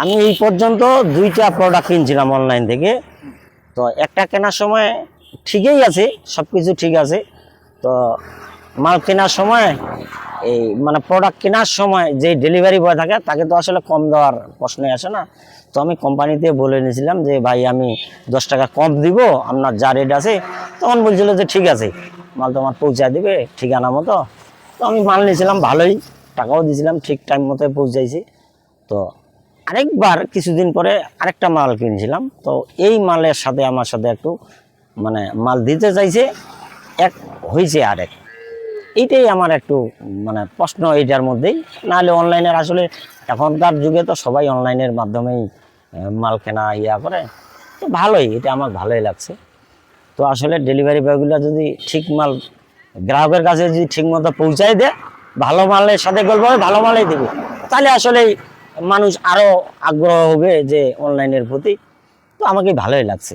আমি এই পর্যন্ত 2টা প্রোডাক্ট কিনছিলাম অনলাইন থেকে। তো একটা কেনার সময় ঠিকই আছে, সব কিছু ঠিক আছে। তো মাল কেনার সময় এই মানে প্রোডাক্ট কেনার সময় যে ডেলিভারি বয় থাকে তাকে তো আসলে কম দেওয়ার প্রশ্নই আসে না। তো আমি কোম্পানিতে বলে নিয়েছিলাম যে ভাই আমি 10 টাকা কম দিব, আপনার যা রেট আছে। তখন বলছিল যে ঠিক আছে, মাল তোমার পৌঁছায় দিবে ঠিকানা মতো। তো আমি মাল নিয়েছিলাম ভালোই, টাকাও দিয়েছিলাম, ঠিক টাইম মতো পৌঁছাইছি। তো আরেকবার কিছুদিন পরে আরেকটা মাল কিনছিলাম। তো এই মালের সাথে আমার সাথে একটু মানে মাল দিতে চাইছে, এক হয়েছে আরেক। এইটাই আমার একটু মানে প্রশ্ন এইটার মধ্যেই। নাহলে অনলাইনের আসলে এখনকার যুগে তো সবাই অনলাইনের মাধ্যমেই মাল কেনা ইয়া করে। তো ভালোই, এটা আমার ভালোই লাগছে। তো আসলে ডেলিভারি বয়গুলো যদি ঠিক মাল গ্রাহকের কাছে যদি ঠিক মতো পৌঁছায় দেয়, ভালো মালের সাথে গল্প হবে, ভালো মালই দেবে, তাহলে আসলে মানুষ আরো আগ্রহ হবে যে অনলাইনের প্রতি। তো আমাকে ভালোই লাগছে।